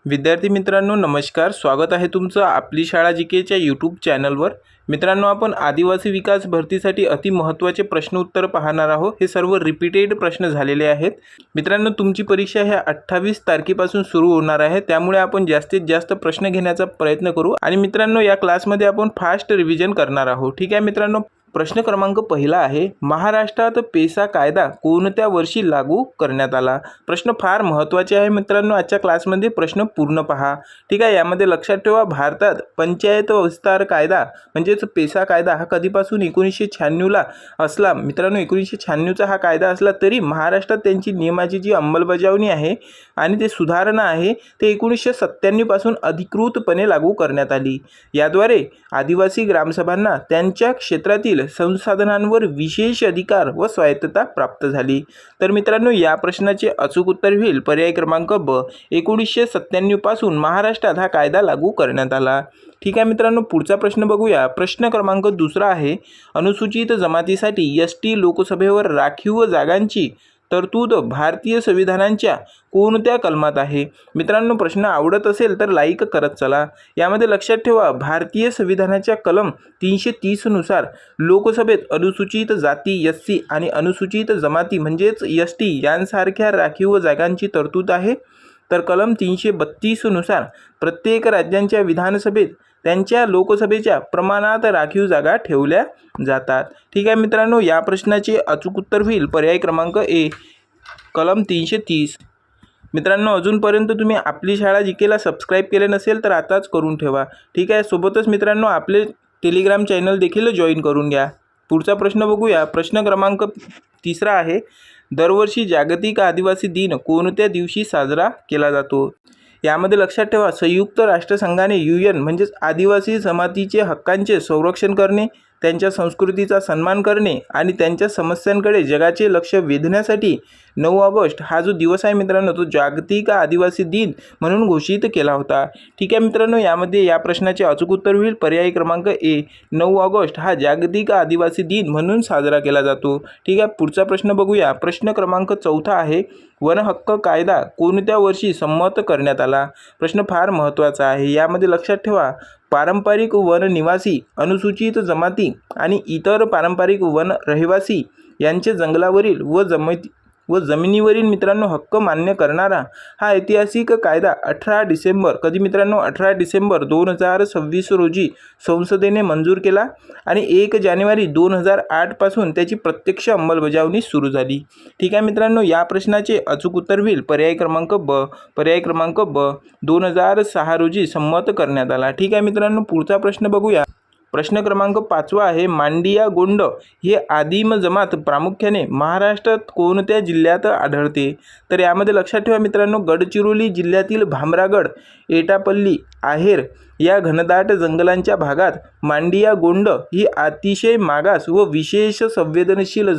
विद्यार्थी मित्रांनो नमस्कार, स्वागत आहे तुमचं आपली शाळा जीकेच्या यूट्यूब चॅनलवर। मित्रांनो आपण आदिवासी विकास भरतीसाठी अति महत्त्वाचे प्रश्न उत्तर पाहणार आहोत। हे सर्व रिपीटेड प्रश्न झालेले आहेत। मित्रांनो तुमची परीक्षा ह्या 28 तारखेपासून सुरू होणार आहे, त्यामुळे आपण जास्तीत जास्त प्रश्न घेण्याचा प्रयत्न करू आणि मित्रांनो या क्लासमध्ये आपण फास्ट रिव्हिजन करणार आहोत। ठीक आहे मित्रांनो, प्रश्न क्रमांक पहिला आहे, महाराष्ट्रात पेसा कायदा कोणत्या वर्षी लागू करण्यात आला। प्रश्न फार महत्त्वाचे आहे मित्रांनो, आजच्या क्लासमध्ये प्रश्न पूर्ण पहा। ठीक आहे, यामध्ये लक्षात ठेवा, भारतात पंचायत विस्तार कायदा म्हणजेच पेसा कायदा हा कधीपासून 1996ला असला। मित्रांनो 1996चा हा कायदा असला तरी महाराष्ट्रात त्यांची नियमाची जी अंमलबजावणी आहे आणि ते सुधारणा आहे ते 1997 पासून अधिकृतपणे लागू करण्यात आली। याद्वारे आदिवासी ग्रामसभांना त्यांच्या क्षेत्रातील संसाधनांवर विशेष अधिकार व स्वायत्तता प्राप्त झाली। तर मित्रांनो या प्रश्नाचे अचूक उत्तर होईल पर्याय क्रमांक ब। 1997 पासून महाराष्ट्रात हा कायदा लागू करण्यात आला। ठीक आहे मित्रांनो, पुढचा प्रश्न बघूया। प्रश्न क्रमांक दुसरा आहे, अनुसूचित जमातीसाठी एसटी लोकसभेवर राखीव जागांची तरतूद भारतीय संविधानाच्या कोणत्या कलमात आहे। मित्रांनो प्रश्न आवडत असेल तर लाईक करत चला। यामध्ये लक्षात ठेवा, भारतीय संविधानाच्या कलम 330 नुसार लोकसभेत अनुसूचित जाती एससी आणि अनुसूचित जमाती म्हणजेच एसटी यांसारख्या राखीव जागांची तरतूद आहे। तर कलम 332 नुसार प्रत्येक राज्यांच्या विधानसभेत त्यांच्या लोकसभेच्या प्रमाणात राखीव जागा ठेवल्या जातात। ठीक आहे मित्रांनो, या प्रश्नाचे अचूक उत्तर होईल पर्याय क्रमांक ए, कलम 330। मित्रांनो अजूनपर्यंत तुम्ही आपली शाळा जीकेला सबस्क्राईब केले नसेल तर आताच करून ठेवा। ठीक आहे, सोबतच मित्रांनो आपले टेलिग्राम चॅनल देखील जॉईन करून घ्या। पुढचा प्रश्न बघूया। प्रश्न क्रमांक तिसरा आहे, दरवर्षी जागतिक आदिवासी दिन कोणत्या दिवशी साजरा केला जातो। यामध्ये लक्षात ठेवा, संयुक्त राष्ट्रसंघाने UN म्हणजेच आदिवासी जमातीचे हक्कांचे संरक्षण करणे, त्यांच्या संस्कृतीचा सन्मान करणे आणि त्यांच्या समस्यांकडे जगाचे लक्ष वेधण्यासाठी 9 ऑगस्ट हा जो दिवस आहे मित्रांनो तो जागतिक आदिवासी दिन म्हणून घोषित केला होता। ठीक आहे मित्रांनो, यामध्ये या प्रश्नाचे अचूक उत्तर होईल पर्याय क्रमांक ए, 9 ऑगस्ट हा जागतिक आदिवासी दिन म्हणून साजरा केला जातो। ठीक आहे, पुढचा प्रश्न बघूया। प्रश्न क्रमांक चौथा आहे, वन हक्क कायदा कोणत्या वर्षी संमत करण्यात आला। प्रश्न फार महत्त्वाचा आहे। यामध्ये लक्षात ठेवा, पारंपरिक वन निवासी, अनुसूचित जमाती आणि इतर पारंपरिक वन रहिवासी यांचे जंगलावरील व जमिनीवरील मित्रांनो हक्क मान्य करणारा हा ऐतिहासिक कायदा 18 डिसेंबर कधी मित्रांनो 18 डिसेंबर 2026 रोजी संसदेने मंजूर केला आणि 1 जानेवारी 2008 पासून त्याची प्रत्यक्ष अंमलबजावणी सुरू झाली। ठीक आहे मित्रांनो, या प्रश्नाचे अचूक उत्तर होईल पर्याय क्रमांक ब, पर्याय क्रमांक ब 2006 रोजी संमत करण्यात आला। ठीक आहे मित्रांनो, पुढचा प्रश्न बघूया। प्रश्न क्रमांक 5 आहे, मांडिया गोंड हे आदिम जमात प्रामुख्याने महाराष्ट्रात कोणत्या जिल्ह्यात आढळते। तर यामध्ये लक्षात ठेवा मित्रांनो, गडचिरोली जिल्ह्यातील भामरागड, एटापल्ली, आहेर या घनदाट जंगलांच्या भागात मांडिया गोंड ही अतिशय मागास व विशेष संवेदनशील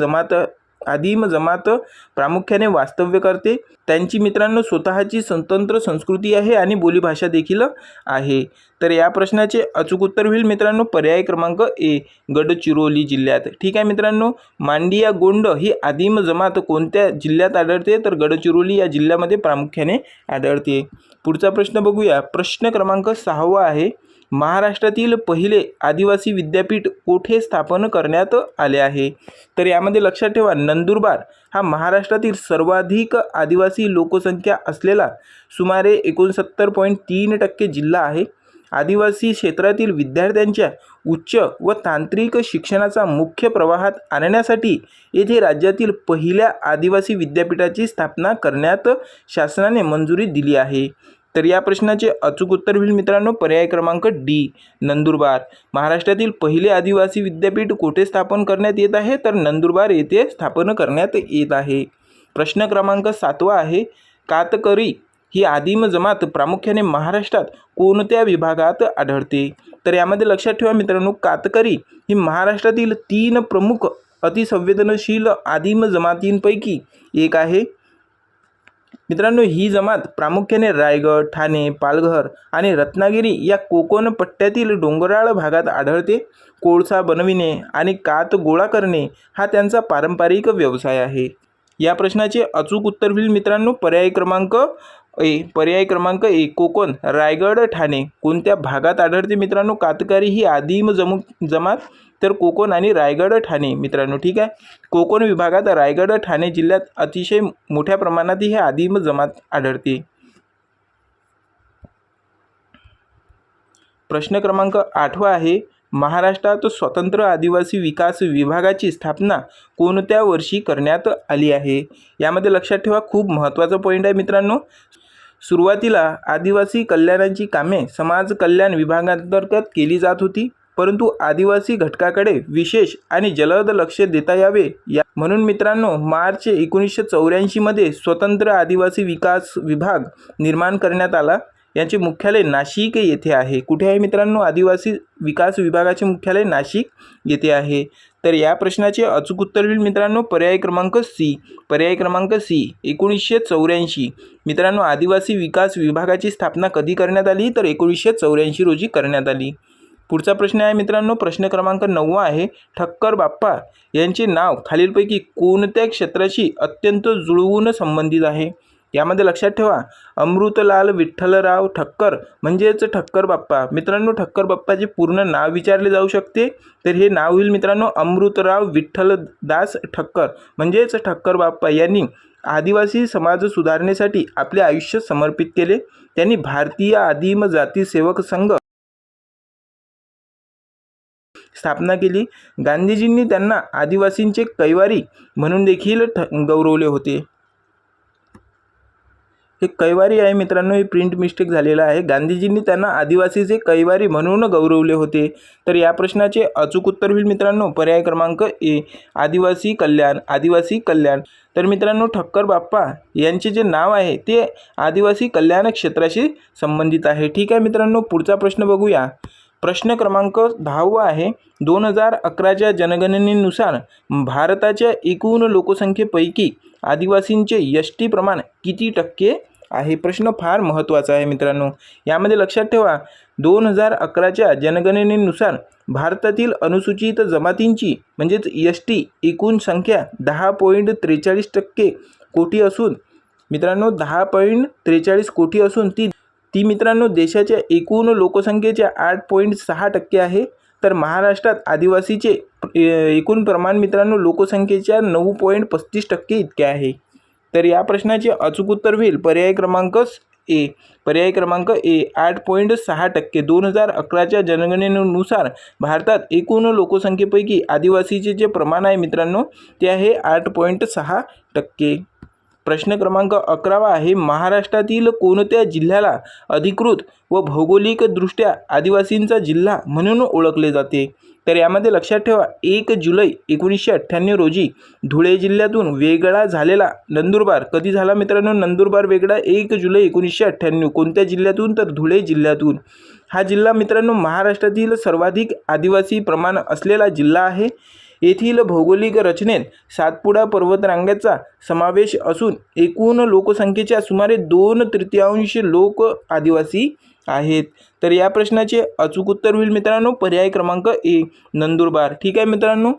आदिम जमात प्रामुख्याने वास्तव्य करते। त्यांची मित्रांनो स्वतःची स्वतंत्र संस्कृती आहे आणि बोलीभाषा देखील आहे। तर या प्रश्नाचे अचूक उत्तर होईल मित्रांनो पर्याय क्रमांक ए, गडचिरोली जिल्ह्यात। ठीक आहे मित्रांनो, मांडिया गोंड ही आदिम जमात कोणत्या जिल्ह्यात आढळते तर गडचिरोली या जिल्ह्यामध्ये प्रामुख्याने आढळते। पुढचा प्रश्न बघूया। प्रश्न क्रमांक 6 आहे, महाराष्ट्रातील पहिले आदिवासी विद्यापीठ कोठे स्थापन करण्यात आले आहे। तर यामध्ये लक्षात ठेवा, नंदुरबार हा महाराष्ट्रातील सर्वाधिक आदिवासी लोकसंख्या असलेला सुमारे 69.3% जिल्हा आहे। आदिवासी क्षेत्रातील विद्यार्थ्यांच्या उच्च व तांत्रिक शिक्षणाचा मुख्य प्रवाहात आणण्यासाठी येथे राज्यातील पहिल्या आदिवासी विद्यापीठाची स्थापना करण्यात शासनाने मंजुरी दिली आहे। तर या प्रश्नाचे अचूक उत्तर होईल मित्रांनो पर्याय क्रमांक डी, नंदुरबार। महाराष्ट्रातील पहिले आदिवासी विद्यापीठ कोठे स्थापन करण्यात येत आहे तर नंदुरबार येथे स्थापन करण्यात येत आहे। प्रश्न क्रमांक 7 आहे, कातकरी ही आदिम जमात प्रामुख्याने महाराष्ट्रात कोणत्या विभागात आढळते। तर यामध्ये लक्षात ठेवा मित्रांनो, कातकरी ही महाराष्ट्रातील 3 प्रमुख अतिसंवेदनशील आदिम जमातींपैकी एक आहे। मित्रांनो ही जमात प्रामुख्याने रायगड, ठाणे, पालघर आणि रत्नागिरी या कोकण पट्ट्यातील डोंगराळ भागात आढळते। कोळसा बनविणे आणि कात गोळा करणे हा त्यांचा पारंपरिक व्यवसाय आहे। या प्रश्नाचे अचूक उत्तर होईल मित्रांनो पर्याय क्रमांक पर्याय क्रमांक ए कोकण, रायगड, ठाणे कोणत्या भागात आढळते मित्रांनो? कातकरी ही आदिम जमात, तर कोकण आणि रायगड, ठाणे मित्रांनो. ठीक आहे, कोकण विभागात रायगड, ठाणे जिल्ह्यात अतिशय मोठ्या प्रमाणात ही आदिम जमात आढळते. प्रश्न क्रमांक 8 आहे, महाराष्ट्रात स्वतंत्र आदिवासी विकास विभागाची स्थापना कोणत्या वर्षी करण्यात आली आहे? यामध्ये लक्षात ठेवा, खूप महत्त्वाचा पॉईंट आहे मित्रांनो. सुरुवातीला आदिवासी कल्याणाची कामे समाज कल्याण विभागांतर्गत केली जात होती, परंतु आदिवासी घटकाकडे विशेष आणि जलद लक्ष देता यावे म्हणून मित्रांनो मार्च 1984 मध्ये स्वतंत्र आदिवासी विकास विभाग निर्माण करण्यात आला. याचे मुख्यालय नाशिक येथे आहे. कुठे आहे मित्रांनो? आदिवासी विकास विभागाचे मुख्यालय नाशिक येथे आहे. तर या प्रश्नाचे अचूक उत्तर होईल मित्रांनो पर्याय क्रमांक सी. पर्याय क्रमांक सी 1984. मित्रांनो आदिवासी विकास विभागाची स्थापना कधी करण्यात आली? तर 1984 रोजी करण्यात आली. पुढचा प्रश्न आहे मित्रांनो, प्रश्न क्रमांक 9 आहे, ठक्कर बाप्पा यांचे नाव खालीलपैकी कोणत्या क्षेत्राशी अत्यंत जुळवून संबंधित आहे? यामध्ये लक्षात ठेवा, अमृतलाल विठ्ठलराव ठक्कर म्हणजेच ठक्कर बाप्पा. मित्रांनो ठक्कर बाप्पाचे पूर्ण नाव विचारले जाऊ शकते, तर हे नाव होईल मित्रांनो अमृतराव विठ्ठलदास ठक्कर म्हणजेच ठक्कर बाप्पा. यांनी आदिवासी समाज सुधारणेसाठी आपले आयुष्य समर्पित केले. त्यांनी भारतीय आदिम जाती सेवक संघ स्थापना केली. गांधीजींनी त्यांना आदिवासींचे कैवारी म्हणून देखील गौरवले होते. हे कैवारी आहे मित्रांनो, हे प्रिंट मिस्टेक झालेला आहे. गांधीजींनी त्यांना आदिवासीचे कैवारी म्हणून गौरवले होते. तर या प्रश्नाचे अचूक उत्तर होईल मित्रांनो पर्याय क्रमांक ए आदिवासी कल्याण. आदिवासी कल्याण. तर मित्रांनो ठक्कर बाप्पा यांचे जे नाव आहे ते आदिवासी कल्याण क्षेत्राशी संबंधित आहे. ठीक आहे मित्रांनो, पुढचा प्रश्न बघूया. प्रश्न क्रमांक 10 आहे, 2011च्या जनगणनेनुसार भारताच्या एकूण लोकसंख्येपैकी आदिवासींचे एसटी प्रमाण किती टक्के आहे? प्रश्न फार महत्त्वाचा आहे मित्रांनो. यामध्ये लक्षात ठेवा, 2011च्या जनगणनेनुसार भारतातील अनुसूचित जमातींची म्हणजेच एसटी एकूण संख्या 10.43% कोटी असून मित्रांनो 10.43 कोटी असून ती मित्रांनो देशाच्या एकूण लोकसंख्येच्या 8.6% आहे. तर महाराष्ट्रात आदिवासीचे एकूण प्रमाण मित्रांनो लोकसंख्येच्या 9.35% इतके आहे. तर या प्रश्नाचे अचूक उत्तर होईल पर्याय क्रमांक ए. पर्याय क्रमांक ए 8.6%. 2011च्या जनगणनेनुसार भारतात एकूण लोकसंख्येपैकी आदिवासीचे जे प्रमाण आहे मित्रांनो ते आहे 8.6%. प्रश्न क्रमांक 11 आहे, महाराष्ट्रातील कोणत्या जिल्ह्याला अधिकृत व भौगोलिकदृष्ट्या आदिवासींचा जिल्हा म्हणून ओळखले जाते? तर यामध्ये लक्षात ठेवा, 1 जुलै 1998 रोजी धुळे जिल्ह्यातून वेगळा झालेला नंदुरबार. कधी झाला मित्रांनो नंदुरबार वेगळा? 1 जुलै 1998. कोणत्या जिल्ह्यातून? तर धुळे जिल्ह्यातून. हा जिल्हा मित्रांनो महाराष्ट्रातील सर्वाधिक आदिवासी प्रमाण असलेला जिल्हा आहे. येथील भौगोलिक रचनेत सातपुडा पर्वतरांगेचा समावेश असून एकूण लोकसंख्येच्या सुमारे 2/3 लोक आदिवासी आहेत. तर या प्रश्नाचे अचूक उत्तर होईल मित्रांनो पर्याय क्रमांक ए नंदुरबार. ठीक आहे मित्रांनो,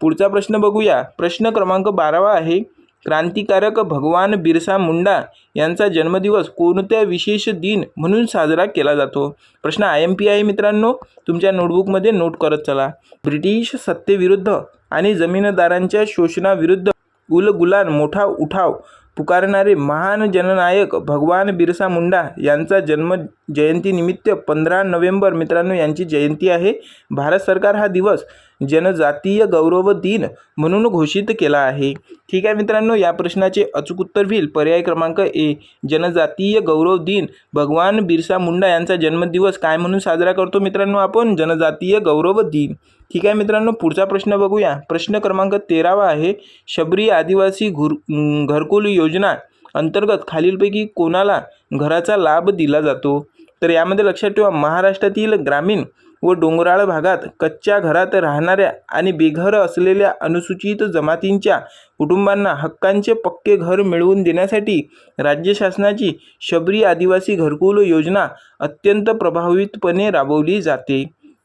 पुढचा प्रश्न बघूया. प्रश्न क्रमांक 12 आहे, क्रांतिकारक भगवान बिरसा मुंडा यांचा जन्मदिवस कोणत्या विशेष दिन म्हणून साजरा केला जातो? प्रश्न IMP आहे मित्रांनो, तुमच्या नोटबुकमध्ये नोट करत चला. ब्रिटिश सत्तेविरुद्ध आणि जमीनदारांच्या शोषणाविरुद्ध उलगुलान मोठा उठाव पुकारणारे महान जननायक भगवान बिरसा मुंडा यांचा जन्म जयंतीनिमित्त 15 नोव्हेंबर मित्रांनो यांची जयंती आहे. भारत सरकार हा दिवस जनजातीय गौरव दिन म्हणून घोषित केला आहे. ठीक आहे मित्रांनो, या प्रश्नाचे अचूक उत्तर होईल पर्याय क्रमांक ए जनजातीय गौरव दिन. भगवान बिरसा मुंडा यांचा जन्मदिवस काय म्हणून साजरा करतो मित्रांनो आपण? जनजातीय गौरव दिन. ठीक आहे मित्रांनो, पुढचा प्रश्न बघूया. प्रश्न क्रमांक 13 आहे, शबरी आदिवासी घरकुल योजना अंतर्गत खालीलपैकी कोणाला घराचा लाभ दिला जातो? तर यामध्ये लक्षात ठेवा, महाराष्ट्रातील ग्रामीण व डोंगराळ भागात कच्च्या घरात राहणाऱ्या आणि बेघर असलेल्या अनुसूचित जमातींच्या कुटुंबांना हक्कांचे पक्के घर मिळवून देण्यासाठी राज्य शासनाची शबरी आदिवासी घरकुल योजना अत्यंत प्रभावीपणे राबवली जाते.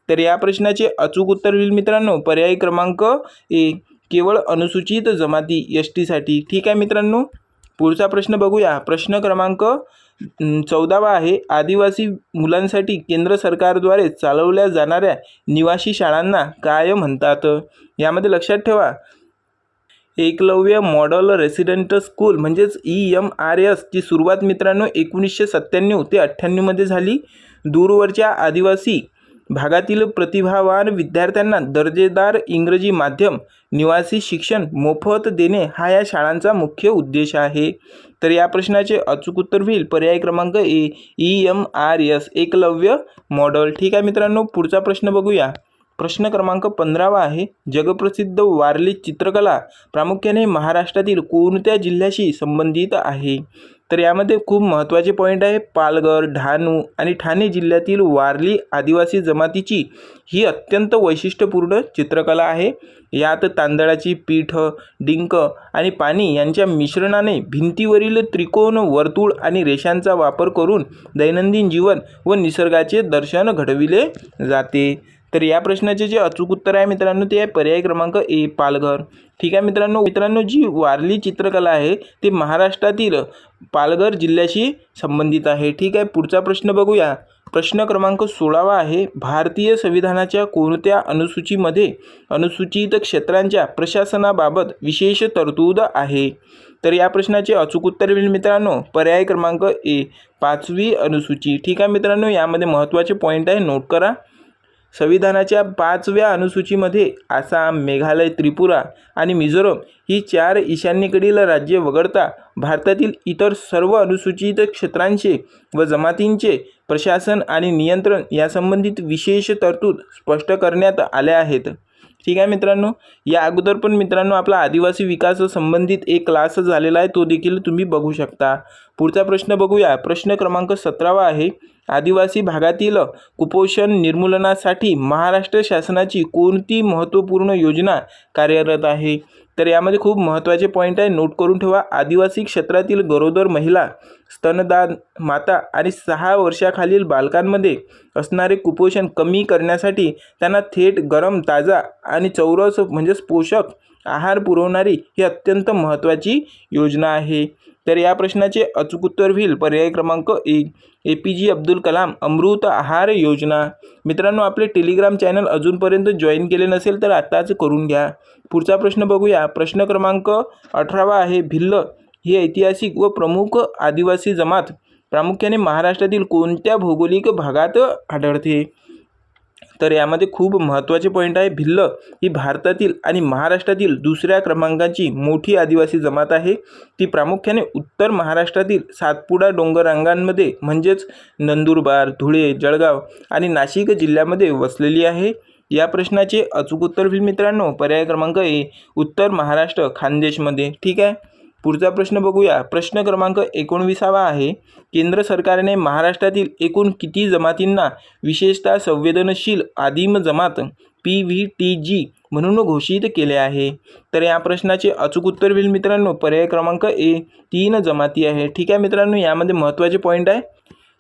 तर या प्रश्नाचे अचूक उत्तर होईल मित्रांनो पर्याय क्रमांक ए केवळ अनुसूचित जमाती ST साठी. ठीक आहे मित्रांनो, पुढचा प्रश्न बघूया. प्रश्न क्रमांक 14वा आहे आदिवासी मुलांसाठी केंद्र सरकारद्वारे चालवल्या जाणाऱ्या निवासी शाळांना काय म्हणतात। यामध्ये लक्षात ठेवा एकलव्य मॉडेल रेसिडेंट स्कूल म्हणजेच EMRS ची सुरुवात मित्रांनो 1997 ते 98 मध्ये झाली। दूरवरच्या आदिवासी भागातील प्रतिभावान विद्यार्थ्यांना दर्जेदार इंग्रजी माध्यम निवासी शिक्षण मोफत देणे हा या शाळांचा मुख्य उद्देश आहे। तर या प्रश्नाचे अचूक उत्तर होईल पर्याय क्रमांक ए EMRS एकलव्य मॉडेल। ठीक आहे मित्रांनो, पुढचा प्रश्न बघूया। प्रश्न क्रमांक 15वा आहे जगप्रसिद्ध वारली चित्रकला प्रामुख्याने महाराष्ट्रातील कोणत्या जिल्ह्याशी संबंधित आहे। तर यामध्ये खूप महत्त्वाचे पॉईंट आहे पालघर, डहाणू आणि ठाणे जिल्ह्यातील वारली आदिवासी जमातीची ही अत्यंत वैशिष्ट्यपूर्ण चित्रकला आहे। यात तांदळाची पीठ, डिंक आणि पाणी यांच्या मिश्रणाने भिंतीवरील त्रिकोण, वर्तुळ आणि रेषांचा वापर करून दैनंदिन जीवन व निसर्गाचे दर्शन घडविले जाते। तर या प्रश्नाचे जे अचूक उत्तर आहे मित्रांनो ते आहे पर्याय क्रमांक ए पालघर। ठीक आहे मित्रांनो जी वारली चित्रकला आहे ते महाराष्ट्रातील पालघर जिल्ह्याशी संबंधित आहे। ठीक आहे, पुढचा प्रश्न बघूया। प्रश्न क्रमांक 16वा आहे भारतीय संविधानाच्या कोणत्या अनुसूचीमध्ये अनुसूचित क्षेत्रांच्या प्रशासनाबाबत विशेष तरतूद आहे। तर या प्रश्नाचे अचूक उत्तर होईल मित्रांनो पर्याय क्रमांक ए 5वी अनुसूची। ठीक आहे मित्रांनो, यामध्ये महत्त्वाचे पॉईंट आहे नोट करा। संविधानाच्या 5व्या अनुसूचीमध्ये आसाम, मेघालय, त्रिपुरा आणि मिझोरम ही 4 ईशान्येकडील राज्ये वगळता भारतातील इतर सर्व अनुसूचित क्षेत्रांचे व जमातींचे प्रशासन आणि नियंत्रण यासंबंधित विशेष तरतूद स्पष्ट करण्यात आल्या आहेत। ठीक आहे मित्रांनो, या अगोदर पण मित्रांनो आपला आदिवासी विकास संबंधित एक क्लास झालेला आहे, तो देखील तुम्ही बघू शकता। पुढचा प्रश्न बघूया। प्रश्न क्रमांक 17वा आहे आदिवासी भागातील कुपोषण निर्मूलनासाठी महाराष्ट्र शासनाची कोणती महत्त्वपूर्ण योजना कार्यरत आहे। तर यामध्ये खूप महत्त्वाचे पॉईंट आहे नोट करून ठेवा। आदिवासी क्षेत्रातील गरोदर महिला, स्तनदान माता आणि 6 वर्षाखालील बालकांमध्ये असणारे कुपोषण कमी करण्यासाठी त्यांना थेट गरम, ताजा आणि चौरस म्हणजेच पोषक आहार पुरवणारी ही अत्यंत महत्त्वाची योजना आहे। तर या प्रश्नाचे अचूक उत्तर होईल पर्याय क्रमांक ए APJ अब्दुल कलाम अमृत आहार योजना। मित्रांनो, आपले टेलिग्राम चॅनल अजूनपर्यंत जॉईन केले नसेल तर आताच करून घ्या। पुढचा प्रश्न बघूया। प्रश्न क्रमांक 18वा आहे भिल्ल ही ऐतिहासिक व प्रमुख आदिवासी जमात प्रामुख्याने महाराष्ट्रातील कोणत्या भौगोलिक भागात आढळते। तर यामध्ये खूप महत्त्वाचे पॉईंट आहे भिल्ल ही भारतातील आणि महाराष्ट्रातील दुसऱ्या क्रमांकाची मोठी आदिवासी जमात आहे। ती प्रामुख्याने उत्तर महाराष्ट्रातील सातपुडा डोंगररांगांमध्ये म्हणजेच नंदुरबार, धुळे, जळगाव आणि नाशिक जिल्ह्यामध्ये वसलेली आहे। या प्रश्नाचे अचूक उत्तर होईल मित्रांनो पर्याय क्रमांक ए उत्तर महाराष्ट्र खानदेशमध्ये। ठीक आहे, पुढचा प्रश्न बघूया। प्रश्न क्रमांक 19वा आहे केंद्र सरकारने महाराष्ट्रातील एकूण किती जमातींना विशेषतः संवेदनशील आदिम जमात PVTG म्हणून घोषित केले आहे। तर या प्रश्नाचे अचूक उत्तर होईल मित्रांनो पर्याय क्रमांक ए 3 जमाती आहे। ठीक आहे मित्रांनो, यामध्ये महत्त्वाचे पॉईंट आहे।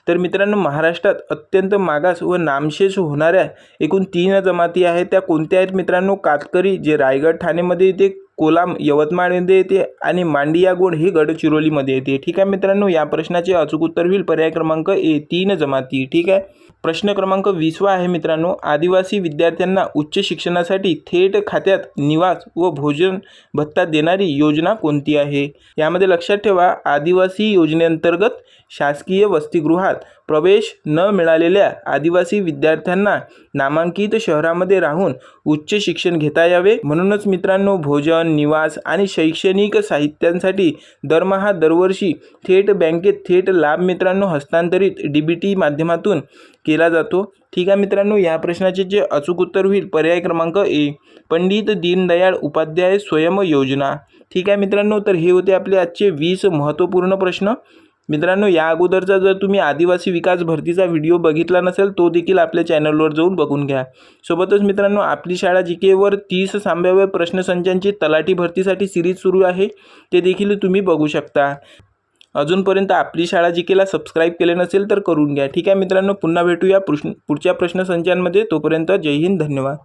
तर मित्रांनो, महाराष्ट्रात अत्यंत मागास व नामशेष होणाऱ्या एकूण 3 जमाती आहेत। त्या कोणत्या आहेत मित्रांनो कातकरी जे रायगड ठाणेमध्ये येते, कोलाम यवतमाळमध्ये येते आणि मांडिया गोंड हे गडचिरोलीमध्ये येते। ठीक आहे मित्रांनो, या प्रश्नाचे अचूक उत्तर होईल पर्याय क्रमांक ए 3 जमाती। ठीक आहे, प्रश्न क्रमांक 20वा आहे मित्रांनो आदिवासी विद्यार्थ्यांना उच्च शिक्षणासाठी थेट खात्यात निवास व भोजन भत्ता देणारी योजना कोणती आहे। यामध्ये लक्षात ठेवा आदिवासी योजनेअंतर्गत शासकीय वसतिगृहात प्रवेश न मिळालेल्या आदिवासी विद्यार्थ्यांना नामांकित शहरामध्ये राहून उच्च शिक्षण घेता यावे म्हणूनच मित्रांनो भोजन, निवास आणि शैक्षणिक साहित्यांसाठी दरमहा दरवर्षी थेट बँकेत थेट लाभ मित्रांनो हस्तांतरित DBT माध्यमातून केला जातो। ठीक आहे मित्रांनो, या प्रश्नाचे जे अचूक उत्तर होईल पर्याय क्रमांक ए पंडित दीनदयाळ उपाध्याय स्वयं योजना। ठीक आहे मित्रांनो, तर हे होते आपले आजचे 20 महत्त्वपूर्ण प्रश्न। मित्रांनो, या अगोदरचा जर तुम्ही आदिवासी विकास भरतीचा व्हिडिओ बघितला नसेल तो देखील आपल्या चॅनलवर जाऊन बघून घ्या। सोबतच मित्रांनो आपली शाळा GK वर 30 संभाव्य प्रश्नसंचांची तलाठी भरतीसाठी सिरीज सुरू आहे, ते देखील तुम्ही बघू शकता। अजूनपर्यंत आपली शाळा GKला सबस्क्राईब केले नसेल तर करून घ्या। ठीक आहे मित्रांनो, पुन्हा भेटूया पुढच्या प्रश्नसंचांमध्ये। तोपर्यंत जय हिंद, धन्यवाद।